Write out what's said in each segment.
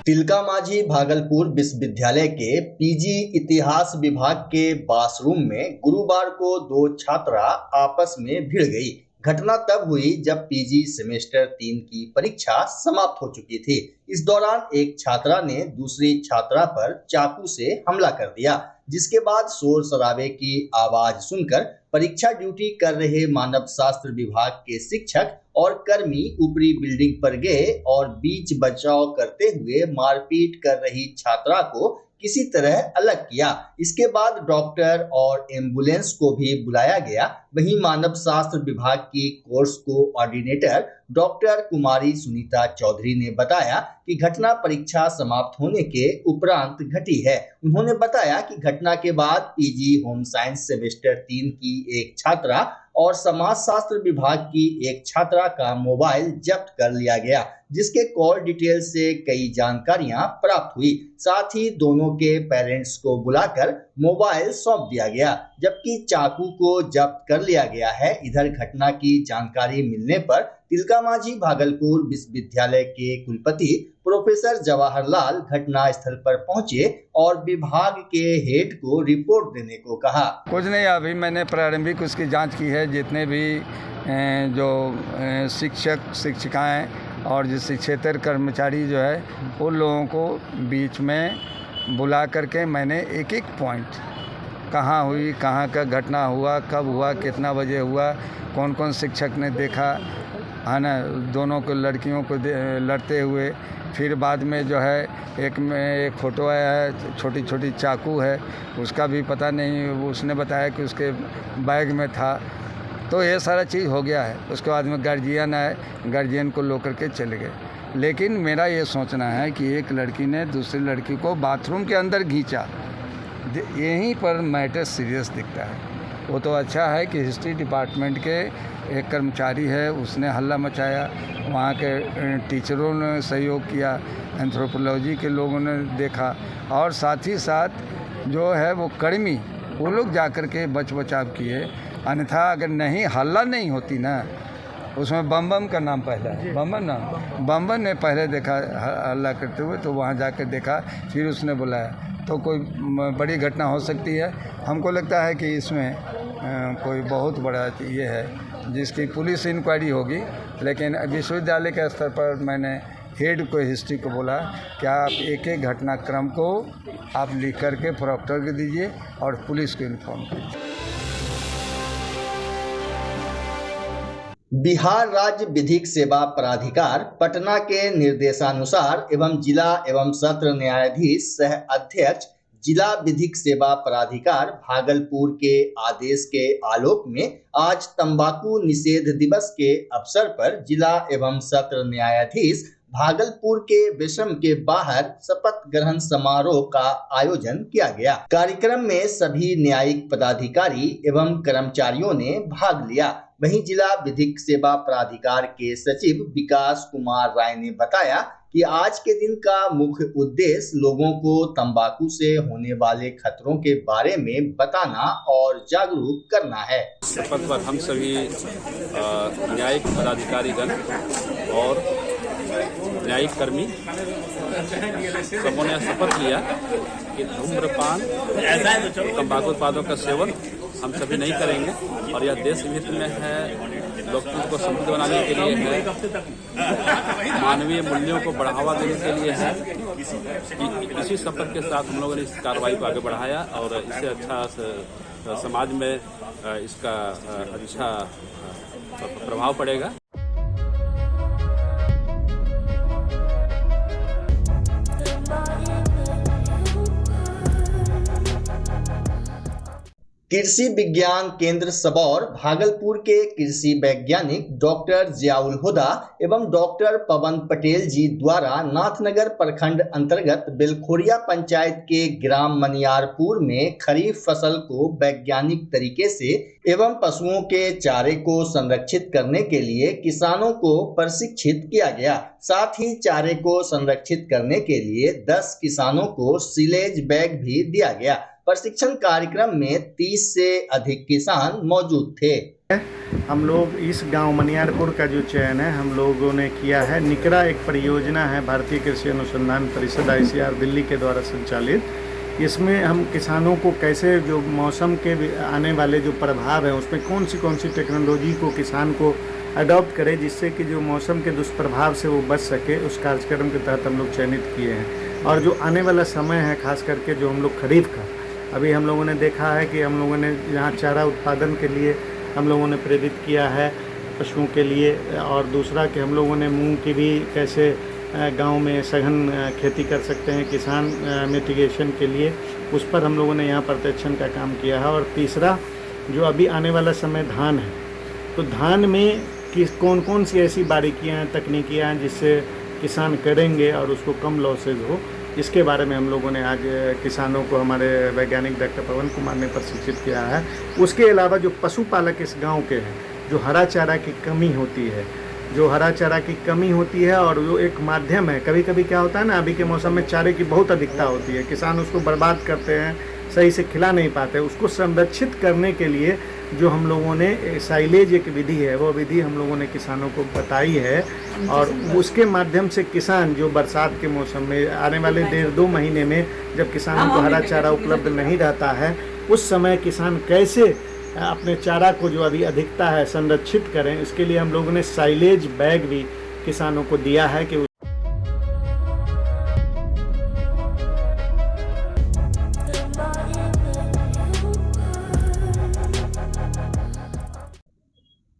तिलकामाझी भागलपुर विश्वविद्यालय के पीजी इतिहास विभाग के बाथरूम में गुरुवार को दो छात्रा आपस में भिड़ गई। घटना तब हुई जब पीजी सेमेस्टर 3 की परीक्षा समाप्त हो चुकी थी। इस दौरान एक छात्रा ने दूसरी छात्रा पर चाकू से हमला कर दिया, जिसके बाद शोर शराबे की आवाज सुनकर परीक्षा ड्यूटी कर रहे मानव शास्त्र विभाग के शिक्षक और कर्मी ऊपरी बिल्डिंग पर गए और बीच बचाव करते हुए मारपीट कर रही छात्रा को किसी तरह अलग किया। इसके बाद डॉक्टर और एम्बुलेंस को भी बुलाया गया। वहीं मानव शास्त्र विभाग की कोर्स कोऑर्डिनेटर डॉक्टर कुमारी सुनीता चौधरी ने बताया कि घटना परीक्षा समाप्त होने के उपरांत घटी है। उन्होंने बताया कि घटना के बाद पीजी होम साइंस सेमेस्टर 3 की एक छात्रा और समाज शास्त्र विभाग की एक छात्रा का मोबाइल जब्त कर लिया गया, जिसके कॉल डिटेल से कई जानकारियां प्राप्त हुई। साथ ही दोनों के पेरेंट्स को बुलाकर मोबाइल सौंप दिया गया, जबकि चाकू को जब्त कर लिया गया है। इधर घटना की जानकारी मिलने पर तिलकामाझी भागलपुर विश्वविद्यालय के कुलपति प्रोफेसर जवाहरलाल घटना स्थल पर पहुंचे और विभाग के हेड को रिपोर्ट देने को कहा। कुछ नहीं, अभी मैंने प्रारंभिक उसकी जांच की है। जितने भी जो शिक्षक शिक्षिकाएं और जो शिक्षेतर कर्मचारी जो है उन लोगों को बीच में बुला करके मैंने एक एक पॉइंट, कहाँ हुई, कहाँ का घटना हुआ, कब हुआ, कितना बजे हुआ, कौन कौन शिक्षक ने देखा है ना, दोनों को लड़कियों को लड़ते हुए। फिर बाद में जो है एक फ़ोटो आया है, छोटी छोटी चाकू है, उसका भी पता नहीं, उसने बताया कि उसके बैग में था। तो ये सारा चीज़ हो गया है। उसके बाद में गार्जियन आए, गार्जियन को लेकर के चले गए। लेकिन मेरा ये सोचना है कि एक लड़की ने दूसरी लड़की को बाथरूम के अंदर खींचा, यहीं पर मैटर सीरियस दिखता है। वो तो अच्छा है कि हिस्ट्री डिपार्टमेंट के एक कर्मचारी है, उसने हल्ला मचाया, वहाँ के टीचरों ने सहयोग किया, एंथ्रोपोलॉजी के लोगों ने देखा, और साथ ही साथ जो है वो कर्मी, वो लोग जाकर के बचाव किए। अन्यथा अगर नहीं, हल्ला नहीं होती ना, उसमें बम का नाम पहला है, बम ने पहले देखा हल्ला करते हुए, तो वहाँ जाकर देखा, फिर उसने बुलाया, तो कोई बड़ी घटना हो सकती है। हमको लगता है कि इसमें कोई बहुत बड़ा ये है जिसकी पुलिस इंक्वायरी होगी। लेकिन विश्वविद्यालय के स्तर पर मैंने हेड को, हिस्ट्री को बोला कि आप एक एक घटनाक्रम को आप लिख करके प्रोक्टर को दीजिए और पुलिस को इन्फॉर्म कीजिए। बिहार राज्य विधिक सेवा प्राधिकार पटना के निर्देशानुसार एवं जिला एवं सत्र न्यायाधीश सह अध्यक्ष जिला विधिक सेवा प्राधिकार भागलपुर के आदेश के आलोक में आज तंबाकू निषेध दिवस के अवसर पर जिला एवं सत्र न्यायाधीश भागलपुर के विषम के बाहर शपथ ग्रहण समारोह का आयोजन किया गया। कार्यक्रम में सभी न्यायिक पदाधिकारी एवं कर्मचारियों ने भाग लिया। वहीं जिला विधिक सेवा प्राधिकार के सचिव विकास कुमार राय ने बताया कि आज के दिन का मुख्य उद्देश्य लोगों को तंबाकू से होने वाले खतरों के बारे में बताना और जागरूक करना है। शपथ पर हम सभी न्यायिक पदाधिकारीगण और न्यायिक कर्मी सबों ने शपथ लिया कि धूम्रपान, तंबाकू उत्पादों का सेवन हम सभी नहीं करेंगे, और यह देश हित में है, लोकतंत्र को समृद्ध बनाने के लिए है, मानवीय मूल्यों को बढ़ावा देने के लिए है। इसी शपथ के साथ हम लोगों ने इस कार्रवाई को आगे बढ़ाया और इससे अच्छा समाज में इसका अच्छा प्रभाव पड़ेगा। कृषि विज्ञान केंद्र सबौर भागलपुर के कृषि वैज्ञानिक डॉक्टर जियाउल हुदा एवं डॉक्टर पवन पटेल जी द्वारा नाथनगर प्रखंड अंतर्गत बेलखोरिया पंचायत के ग्राम मनियारपुर में खरीफ फसल को वैज्ञानिक तरीके से एवं पशुओं के चारे को संरक्षित करने के लिए किसानों को प्रशिक्षित किया गया। साथ ही चारे को संरक्षित करने के लिए 10 किसानों को सिलेज बैग भी दिया गया। प्रशिक्षण कार्यक्रम में 30 से अधिक किसान मौजूद थे। हम लोग इस गांव मनियारपुर का जो चयन है हम लोगों ने किया है। निकरा एक परियोजना है भारतीय कृषि अनुसंधान परिषद ICAR दिल्ली के द्वारा संचालित। इसमें हम किसानों को कैसे जो मौसम के आने वाले जो प्रभाव हैं उसमें कौन सी टेक्नोलॉजी को किसान को अडॉप्ट करे जिससे कि जो मौसम के दुष्प्रभाव से वो बच सके, उस कार्यक्रम के तहत हम लोग चयनित किए हैं। और जो आने वाला समय है खास करके जो हम लोग खरीफ का, अभी हम लोगों ने देखा है कि हम लोगों ने यहाँ चारा उत्पादन के लिए हम लोगों ने प्रेरित किया है पशुओं के लिए, और दूसरा कि हम लोगों ने मूंग की भी कैसे गांव में सघन खेती कर सकते हैं किसान मिटिगेशन के लिए, उस पर हम लोगों ने यहाँ प्रशिक्षण का काम किया है। और तीसरा जो अभी आने वाला समय धान है, तो धान में कौन सी ऐसी बारीकियाँ तकनीकियाँ जिससे किसान करेंगे और उसको कम लॉसेज हो, इसके बारे में हम लोगों ने आज किसानों को हमारे वैज्ञानिक डॉक्टर पवन कुमार ने प्रशिक्षित किया है। उसके अलावा जो पशुपालक इस गांव के हैं, जो हरा चारा की कमी होती है, और वो एक माध्यम है। कभी कभी क्या होता है ना, अभी के मौसम में चारे की बहुत अधिकता होती है, किसान उसको बर्बाद करते हैं, सही से खिला नहीं पाते। उसको संरक्षित करने के लिए जो हम लोगों ने साइलेज एक विधि है, वो विधि हम लोगों ने किसानों को बताई है, और उसके माध्यम से किसान जो बरसात के मौसम में आने वाले 1.5-2 महीने में जब किसानों को हरा चारा उपलब्ध नहीं रहता है, उस समय किसान कैसे अपने चारा को जो अभी अधिकता है संरक्षित करें, इसके लिए हम लोगों ने साइलेज बैग भी किसानों को दिया है कि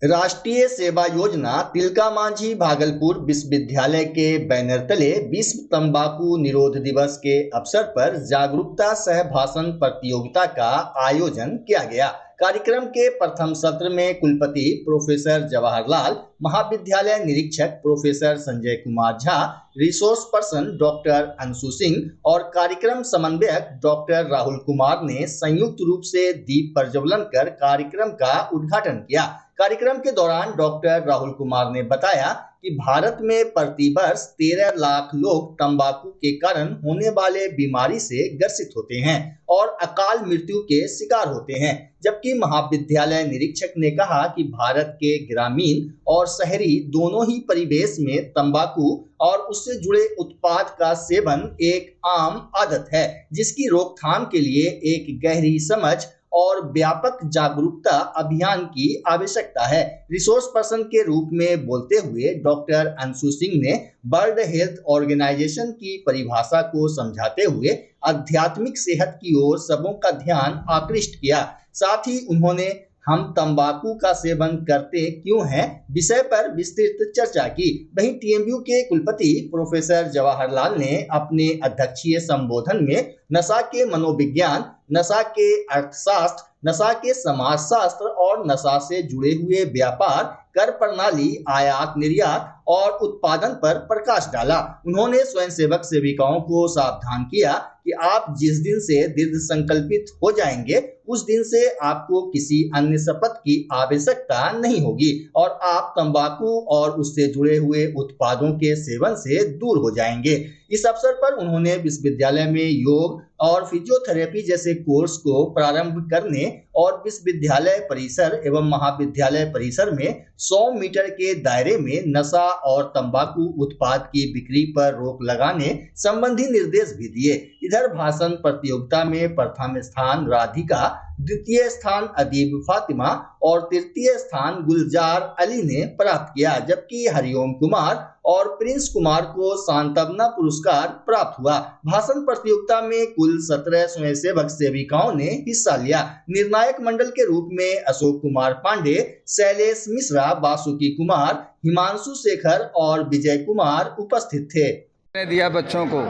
राष्ट्रीय सेवा योजना तिलका मांझी भागलपुर विश्वविद्यालय के बैनर तले विश्व तंबाकू निरोध दिवस के अवसर पर जागरूकता सह भाषण प्रतियोगिता का आयोजन किया गया। कार्यक्रम के प्रथम सत्र में कुलपति प्रोफेसर जवाहरलाल, महाविद्यालय निरीक्षक professor Sanjay Kumar Jha, resource person doctor Anshu Singh और कार्यक्रम समन्वयक डॉक्टर राहुल कुमार ने संयुक्त रूप से दीप प्रज्वलन कर कार्यक्रम का उद्घाटन किया। कार्यक्रम के दौरान डॉक्टर राहुल कुमार ने बताया कि भारत में प्रतिवर्ष 13 लाख लोग तंबाकू के कारण होने वाले बीमारी से ग्रसित होते हैं और अकाल मृत्यु के शिकार होते हैं। जबकि महाविद्यालय निरीक्षक ने कहा कि भारत के ग्रामीण और शहरी दोनों ही परिवेश में तंबाकू और उससे जुड़े उत्पाद का सेवन एक आम आदत है, जिसकी रोकथाम के लिए एक गहरी समझ और व्यापक जागरूकता अभियान की आवश्यकता है। रिसोर्स पर्सन के रूप में बोलते हुए डॉक्टर अंशु सिंह ने वर्ल्ड हेल्थ ऑर्गेनाइजेशन की परिभाषा को समझाते हुए आध्यात्मिक सेहत की ओर सबों का ध्यान आकृष्ट किया। साथ ही उन्होंने हम तंबाकू का सेवन करते क्यों हैं विषय पर विस्तृत चर्चा की। वहीं TMU के कुलपति प्रोफेसर जवाहरलाल ने अपने अध्यक्षीय संबोधन में नशा के मनोविज्ञान, नशा के अर्थशास्त्र, नशा के समाजशास्त्र और नशा से जुड़े हुए व्यापार, कर प्रणाली, आयात निर्यात और उत्पादन पर प्रकाश डाला। उन्होंने स्वयंसेवक सेविकाओं को सावधान किया कि आप जिस दिन से दृढ़ संकल्पित हो जाएंगे उस दिन से आपको किसी अन्य शपथ की आवश्यकता नहीं होगी और आप तंबाकू और उससे जुड़े हुए उत्पादों के सेवन से दूर हो जाएंगे। इस अवसर पर उन्होंने विश्वविद्यालय में योग और फिजियोथेरेपी जैसे कोर्स को प्रारंभ करने और विश्वविद्यालय परिसर एवं महाविद्यालय परिसर में 100 मीटर के दायरे में नशा और तंबाकू उत्पाद की बिक्री पर रोक लगाने संबंधी निर्देश भी दिए। इधर भाषण प्रतियोगिता में प्रथम स्थान राधिका, द्वितीय स्थान अदीब फातिमा और तृतीय स्थान गुलजार अली ने प्राप्त किया, जबकि हरिओम कुमार और प्रिंस कुमार को सांत्वना पुरस्कार प्राप्त हुआ। भाषण प्रतियोगिता में कुल 17 स्वयंसेवक सेविकाओं ने हिस्सा लिया। निर्णायक मंडल के रूप में अशोक कुमार पांडे, शैलेश मिश्रा, बासुकी कुमार, हिमांशु शेखर और विजय कुमार उपस्थित थे। मैंने दिया बच्चों को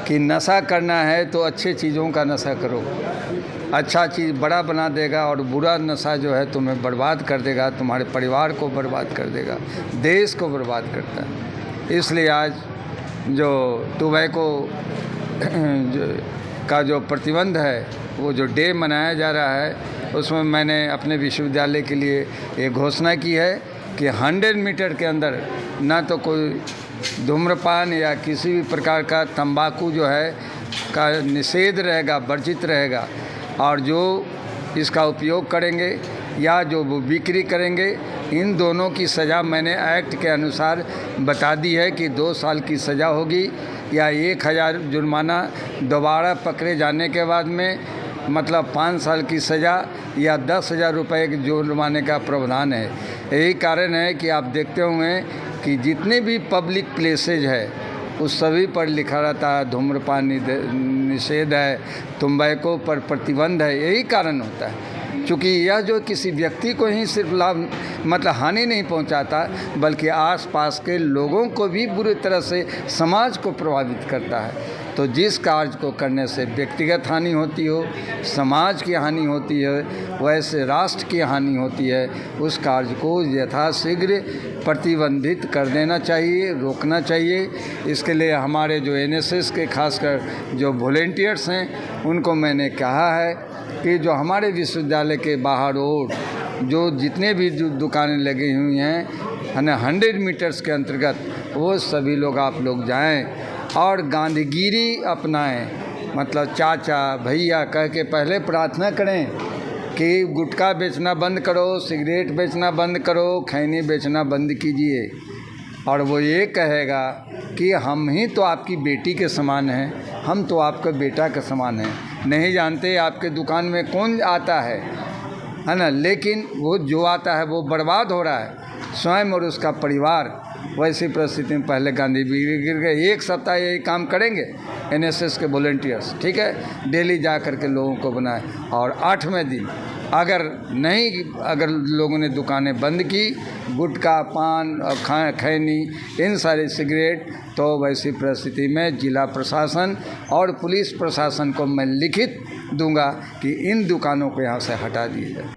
कि नशा करना है तो अच्छे चीज़ों का नशा करो, अच्छा चीज़ बड़ा बना देगा और बुरा नशा जो है तुम्हें बर्बाद कर देगा, तुम्हारे परिवार को बर्बाद कर देगा, देश को बर्बाद करता है। इसलिए आज जो टोबैको का जो प्रतिबंध है, वो जो डे मनाया जा रहा है, उसमें मैंने अपने विश्वविद्यालय के लिए एक घोषणा की है कि 100 मीटर के अंदर ना तो कोई धूम्रपान या किसी भी प्रकार का तंबाकू जो है का निषेध रहेगा, वर्जित रहेगा, और जो इसका उपयोग करेंगे या जो वो बिक्री करेंगे, इन दोनों की सज़ा मैंने एक्ट के अनुसार बता दी है कि 2 साल की सज़ा होगी या 1000 जुर्माना, दोबारा पकड़े जाने के बाद में मतलब 5 साल की सज़ा या 10,000 रुपये के जुर्माने का प्रावधान है। यही कारण है कि आप देखते होंगे कि जितने भी पब्लिक प्लेसेज है उस सभी पर लिखा रहता है धूम्रपान निषेध है, तंबाकू पर प्रतिबंध है। यही कारण होता है क्योंकि यह जो किसी व्यक्ति को ही सिर्फ लाभ मतलब हानि नहीं पहुंचाता, बल्कि आसपास के लोगों को भी बुरी तरह से समाज को प्रभावित करता है। तो जिस कार्य को करने से व्यक्तिगत हानि होती हो, समाज की हानि होती है, वैसे राष्ट्र की हानि होती है, उस कार्य को यथाशीघ्र प्रतिबंधित कर देना चाहिए, रोकना चाहिए। इसके लिए हमारे जो एनएसएस के खासकर जो वॉलेंटियर्स हैं उनको मैंने कहा है कि जो हमारे विश्वविद्यालय के बाहर रोड जो जितने भी जो दुकानें लगी हुई हैं है ना 100 मीटर्स के अंतर्गत, वो सभी लोग आप लोग जाएं और गांधीगिरी अपनाएं। मतलब चाचा भैया कह के पहले प्रार्थना करें कि गुटखा बेचना बंद करो, सिगरेट बेचना बंद करो, खैनी बेचना बंद कीजिए। और वो ये कहेगा कि हम ही तो आपकी बेटी के समान हैं, हम तो आपका बेटा के समान हैं, नहीं जानते आपके दुकान में कौन आता है ना, लेकिन वो जो आता है वो बर्बाद हो रहा है, स्वयं और उसका परिवार। वैसी परिस्थिति में पहले गांधी गिर गए। 1 सप्ताह यही काम करेंगे एनएसएस के वॉलंटियर्स, ठीक है, डेली जा कर के लोगों को बनाए। और 8वें दिन अगर लोगों ने दुकानें बंद की, गुटखा पान और खैनी इन सारे सिगरेट, तो वैसी परिस्थिति में जिला प्रशासन और पुलिस प्रशासन को मैं लिखित दूंगा कि इन दुकानों को यहाँ से हटा दिया जाए।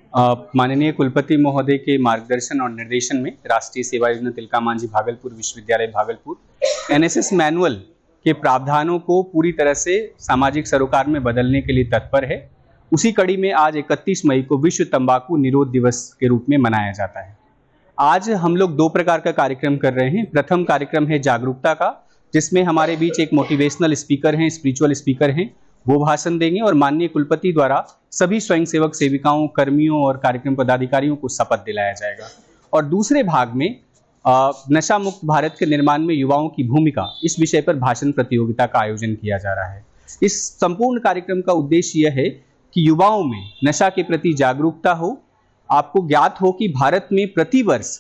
माननीय कुलपति महोदय के मार्गदर्शन और निर्देशन में राष्ट्रीय सेवा योजना तिलका मांझी भागलपुर विश्वविद्यालय भागलपुर एनएसएस मैनुअल के प्रावधानों को पूरी तरह से सामाजिक सरोकार में बदलने के लिए तत्पर है। उसी कड़ी में आज 31 मई को विश्व तंबाकू निरोध दिवस के रूप में मनाया जाता है। आज हम लोग 2 प्रकार का कार्यक्रम कर रहे हैं। प्रथम कार्यक्रम है जागरूकता का, जिसमें हमारे बीच एक मोटिवेशनल स्पीकर हैं, स्पिरिचुअल स्पीकर हैं, वो भाषण देंगे और माननीय कुलपति द्वारा सभी स्वयंसेवक सेविकाओं, कर्मियों और कार्यक्रम पदाधिकारियों को शपथ दिलाया जाएगा। और दूसरे भाग में नशा मुक्त भारत के निर्माण में युवाओं की भूमिका, इस विषय पर भाषण प्रतियोगिता का आयोजन किया जा रहा है। इस संपूर्ण कार्यक्रम का उद्देश्य यह है कि युवाओं में नशा के प्रति जागरूकता हो। आपको ज्ञात हो कि भारत में प्रतिवर्ष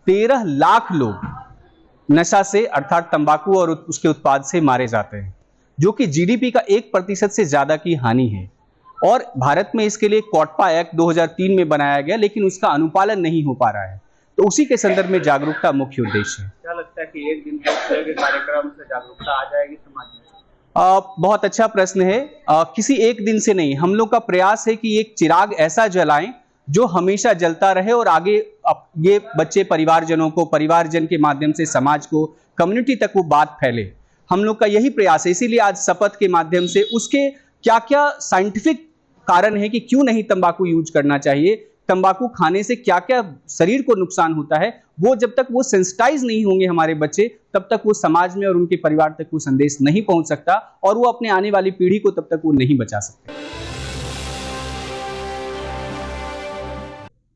13 लाख लोग नशा से अर्थात तंबाकू और उसके उत्पाद से मारे जाते हैं, जो कि जीडीपी का 1% से ज्यादा की हानि है। और भारत में इसके लिए कोटपा एक्ट 2003 में बनाया गया, लेकिन उसका अनुपालन नहीं हो पा रहा है। तो उसी के संदर्भ में जागरूकता मुख्य उद्देश्य है। क्या लगता है कि एक दिन के कार्यक्रम से जागरूकता आ जाएगी समाज में? बहुत अच्छा प्रश्न है। किसी एक दिन से नहीं, हम लोग का प्रयास है कि एक चिराग ऐसा जलाएं जो हमेशा जलता रहे और आगे ये बच्चे परिवारजनों को, परिवारजन के माध्यम से समाज को, कम्युनिटी तक वो बात फैले। हम लोग का यही प्रयास है। इसीलिए आज शपथ के माध्यम से उसके क्या क्या साइंटिफिक कारण है कि क्यों नहीं तंबाकू यूज करना चाहिए, तंबाकू खाने से क्या क्या शरीर को नुकसान होता है, वो जब तक वो सेंसिटाइज नहीं होंगे हमारे बच्चे, तब तक वो समाज में और उनके परिवार तक वो संदेश नहीं पहुंच सकता और वो अपने आने वाली पीढ़ी को तब तक वो नहीं बचा सकते।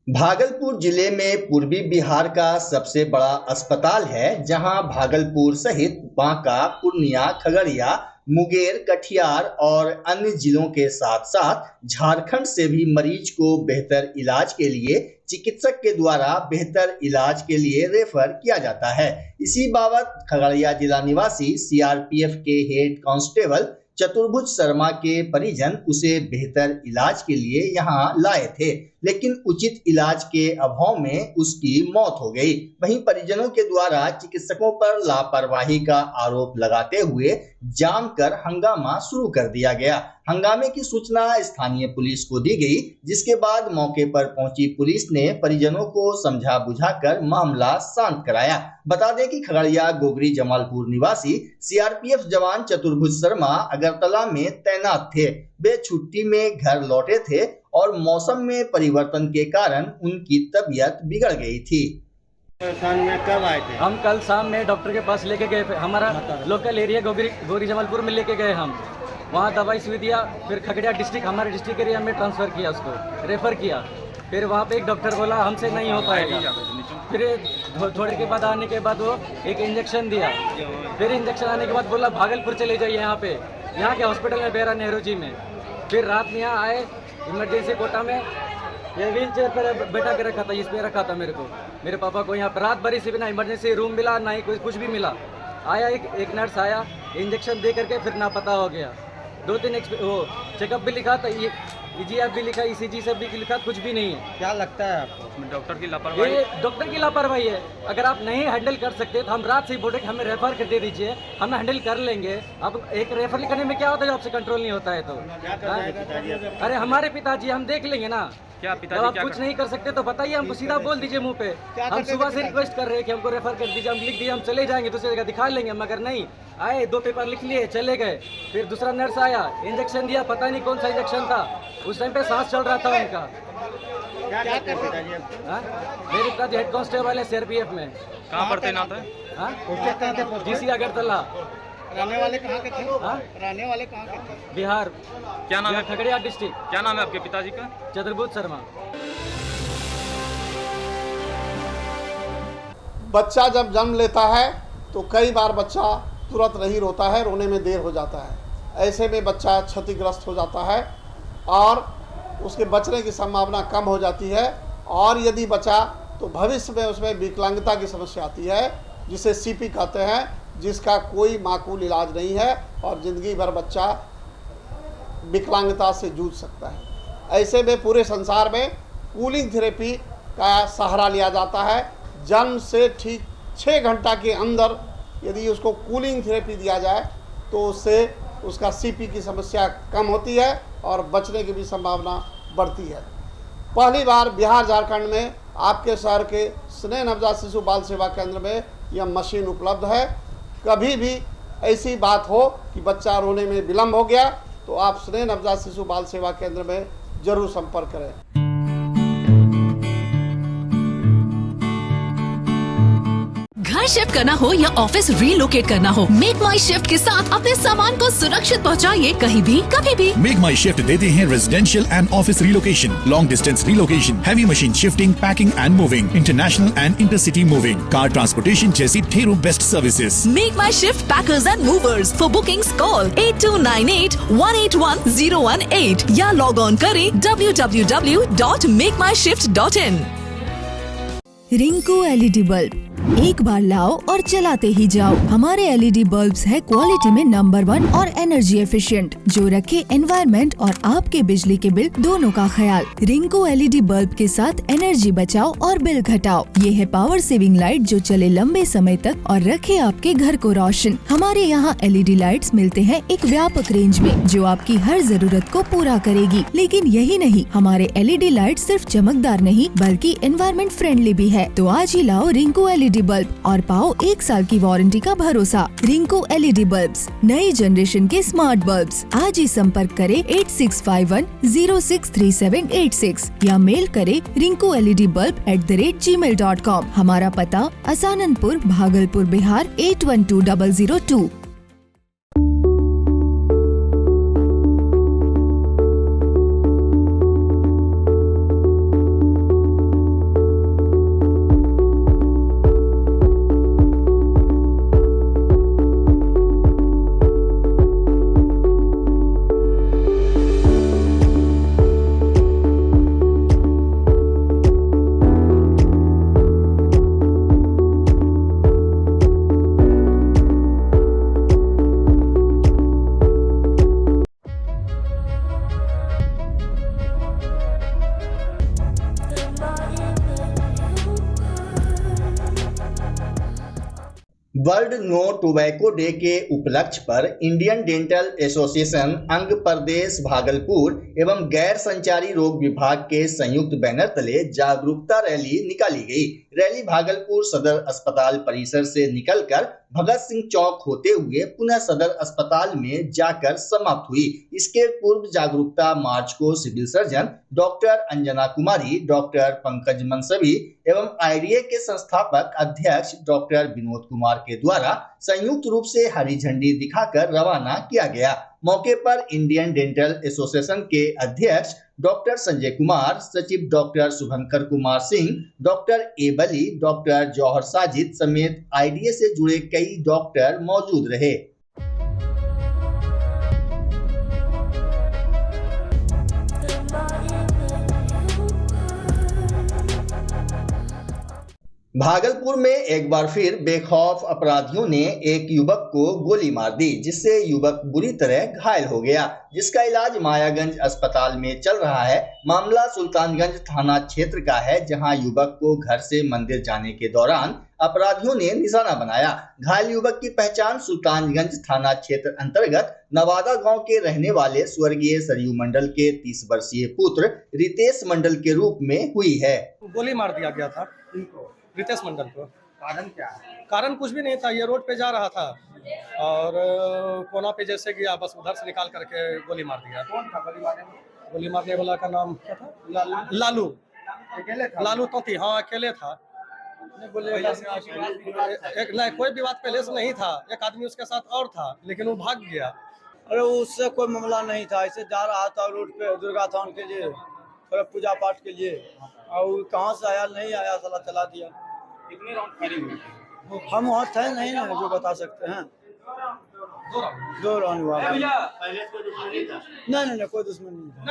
भागलपुर जिले में पूर्वी बिहार का सबसे बड़ा अस्पताल है, जहां भागलपुर सहित बांका, पूर्णिया, खगड़िया, मुंगेर, कटिहार और अन्य जिलों के साथ साथ झारखंड से भी मरीज को बेहतर इलाज के लिए चिकित्सक के द्वारा बेहतर इलाज के लिए रेफर किया जाता है। इसी बाबत खगड़िया जिला निवासी सीआरपीएफ के हेड कांस्टेबल चतुर्भुज शर्मा के परिजन उसे बेहतर इलाज के लिए यहां लाए थे, लेकिन उचित इलाज के अभाव में उसकी मौत हो गई। वहीं परिजनों के द्वारा चिकित्सकों पर लापरवाही का आरोप लगाते हुए जमकर हंगामा शुरू कर दिया गया। हंगामे की सूचना स्थानीय पुलिस को दी गई, जिसके बाद मौके पर पहुंची पुलिस ने परिजनों को समझा बुझाकर मामला शांत कराया। बता दें कि खगड़िया गोगरी जमालपुर निवासी सीआरपीएफ जवान चतुर्भुज शर्मा अगरतला में तैनात थे। वे छुट्टी में घर लौटे थे और मौसम में परिवर्तन के कारण उनकी तबीयत बिगड़ गई थी। परेशान में कब आए थे? हम कल शाम में डॉक्टर के पास लेके गए, हमारा लोकल एरिया गोगरी जमालपुर में लेके गए हम, वहाँ दवाई सुई दिया, फिर खगड़िया डिस्ट्रिक्ट, हमारे डिस्ट्रिक्ट एरिया में ट्रांसफ़र किया, उसको रेफ़र किया। फिर वहाँ पे एक डॉक्टर बोला हमसे नहीं हो पाएगा। फिर थोड़े के बाद आने के बाद वो एक इंजेक्शन दिया। फिर इंजेक्शन आने के बाद बोला भागलपुर चले जाइए, यहाँ के हॉस्पिटल में बेरा नेहरू जी में। फिर रात में यहाँ आए इमरजेंसी कोटा में, ये व्हील चेयर पर बैठा के रखा था, इस पे रखा था मेरे पापा को। यहाँ पर रात भरी से बिना इमरजेंसी रूम मिला, ना ही कुछ भी मिला। आया एक नर्स आया, इंजेक्शन दे करके फिर नापता हो गया। 2-3 वो चेकअप भी लिखा था, EGF भी लिखा, ECG सब भी लिखा, कुछ भी नहीं है। क्या लगता है आपको डॉक्टर की लापरवाही? ये डॉक्टर की लापरवाही है। अगर आप नहीं हैंडल कर सकते तो हम रात से ही बोले कि हमें रेफर कर दे दीजिए, हम हैंडल कर लेंगे। अब एक रेफर करने में क्या होता है, आपसे कंट्रोल नहीं होता है तो अरे हमारे पिताजी हम देख लेंगे ना। क्या पिताजी जब आप कुछ नहीं कर सकते तो बताइए, हमको सीधा बोल दीजिए मुंह पे। हम सुबह से रिक्वेस्ट कर रहे हैं कि हमको रेफर कर दीजिए, हम लिख दिए, हम चले जाएंगे, दूसरी जगह दिखा लेंगे। मगर नहीं आए, 2 पेपर लिख लिए, चले गए। फिर दूसरा नर्स आया, इंजेक्शन दिया, पता नहीं कौन सा इंजेक्शन था, उस टाइम पे सांस चल रहा था उनका। क्या करते पिताजी? मेरे पिताजी हेड कांस्टेबल है CRPF में। कहाँ पर तैनात है? GC अगरतला। रहने वाले कहाँ के थे? रहने वाले कहाँ के थे? बिहार। क्या नाम है? खगड़िया डिस्ट्रिक्ट। क्या नाम है आपके पिताजी का? चंद्रभूत शर्मा। बच्चा जब जन्म लेता है तो कई बार बच्चा तुरंत नहीं रोता है, रोने में देर हो जाता है। ऐसे में बच्चा क्षतिग्रस्त हो जाता है और उसके बचने की संभावना कम हो जाती है। और यदि बचा तो भविष्य में उसमें विकलांगता की समस्या आती है, जिसे CP कहते हैं, जिसका कोई माकूल इलाज नहीं है और ज़िंदगी भर बच्चा विकलांगता से जूझ सकता है। ऐसे में पूरे संसार में कूलिंग थेरेपी का सहारा लिया जाता है। जन्म से ठीक 6 घंटा के अंदर यदि उसको कूलिंग थेरेपी दिया जाए तो उससे उसका CP की समस्या कम होती है और बचने की भी संभावना बढ़ती है। पहली बार बिहार झारखंड में आपके शहर के स्नेह नवजात शिशु बाल सेवा केंद्र में यह मशीन उपलब्ध है। कभी भी ऐसी बात हो कि बच्चा रोने में विलम्ब हो गया तो आप स्नेह नवजात शिशु बाल सेवा केंद्र में जरूर संपर्क करें। घर शिफ्ट करना हो या ऑफिस रीलोकेट करना हो, मेक माई शिफ्ट के साथ अपने सामान को सुरक्षित पहुंचाइए, कहीं भी कभी भी। मेक माई शिफ्ट देते हैं residential and office relocation, long distance relocation, heavy machine shifting, packing and moving, international and intercity moving, car transportation जैसी ढेरों best services. Make my shift packers and movers. For bookings call 8298-181-018 या log on करें www.makemyshift.in। Rinku LED bulb, एक बार लाओ और चलाते ही जाओ। हमारे LED बल्ब्स है क्वालिटी में नंबर 1 और एनर्जी एफिशिएंट, जो रखे एनवायरनमेंट और आपके बिजली के बिल दोनों का ख्याल। रिंकू LED बल्ब के साथ एनर्जी बचाओ और बिल घटाओ। ये है पावर सेविंग लाइट जो चले लंबे समय तक और रखे आपके घर को रोशन। हमारे यहाँ LED लाइट्स मिलते हैं एक व्यापक रेंज में, जो आपकी हर जरूरत को पूरा करेगी। लेकिन यही नहीं, हमारे LED लाइट सिर्फ चमकदार नहीं बल्कि एनवायरनमेंट फ्रेंडली भी है। तो आज ही लाओ रिंकू LED बल्ब और पाओ 1 साल की वारंटी का भरोसा। रिंकू LED बल्ब्स, नई जनरेशन के स्मार्ट बल्ब्स। आज ही संपर्क करें 8651063786 या मेल करें rinkooledbulb@gmail.com। हमारा पता Asananpur, Bhagalpur, Bihar 812002। World no tobacco day के उपलक्ष्य पर इंडियन डेंटल एसोसिएशन अंग प्रदेश भागलपुर एवं गैर संचारी रोग विभाग के संयुक्त बैनर तले जागरूकता रैली निकाली गई। रैली भागलपुर सदर अस्पताल परिसर से निकलकर भगत सिंह चौक होते हुए पुनः सदर अस्पताल में जाकर समाप्त हुई। इसके पूर्व जागरूकता मार्च को सिविल सर्जन डॉक्टर अंजना कुमारी, डॉक्टर पंकज मनसवी एवं आईडीए के संस्थापक अध्यक्ष डॉक्टर विनोद कुमार के द्वारा संयुक्त रूप से हरी झंडी दिखाकर रवाना किया गया। मौके पर इंडियन डेंटल एसोसिएशन के अध्यक्ष डॉक्टर संजय कुमार, सचिव डॉक्टर शुभंकर कुमार सिंह, डॉक्टर एबली, डॉक्टर जौहर साजिद समेत आईडीए से जुड़े कई डॉक्टर मौजूद रहे। भागलपुर में एक बार फिर बेखौफ अपराधियों ने एक युवक को गोली मार दी, जिससे युवक बुरी तरह घायल हो गया, जिसका इलाज मायागंज अस्पताल में चल रहा है। मामला सुल्तानगंज थाना क्षेत्र का है, जहां युवक को घर से मंदिर जाने के दौरान अपराधियों ने निशाना बनाया। घायल युवक की पहचान सुल्तानगंज थाना क्षेत्र अंतर्गत नवादा गांव के रहने वाले स्वर्गीय सरयू मंडल के 30 वर्षीय पुत्र रितेश मंडल के रूप में हुई है। गोली मार दिया गया था रितेश मंडल को। कारण क्या है? कारण कुछ भी नहीं था, ये रोड पे जा रहा था और कोना पे जैसे गया, बस उधर से निकाल करके गोली मार दिया। कौन था गोली मारने वाला? का नाम क्या था? लालू। अकेले था? लालू तोती, हाँ अकेले था। नहीं, कोई विवाद पहले से नहीं था, एक आदमी उसके साथ और था, लेकिन वो भाग गया। अरे उससे कोई मामला नहीं था, ऐसे जा रहा था रोड पे दुर्गा थान के लिए, पूजा पाठ के लिए, और कहाँ से आया नहीं आया, साला चला दिया। कितने राउंड फायरिंग हुई थी? हम वहाँ थे नहीं ना जो बता सकते हैं। 2 राउंड हुआ। पहले कोई दुश्मनी था? नहीं कोई दुश्मनी नहीं था।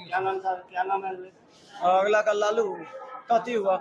क्या नाम था? क्या नाम है? अगला का लालू, कती हुआ।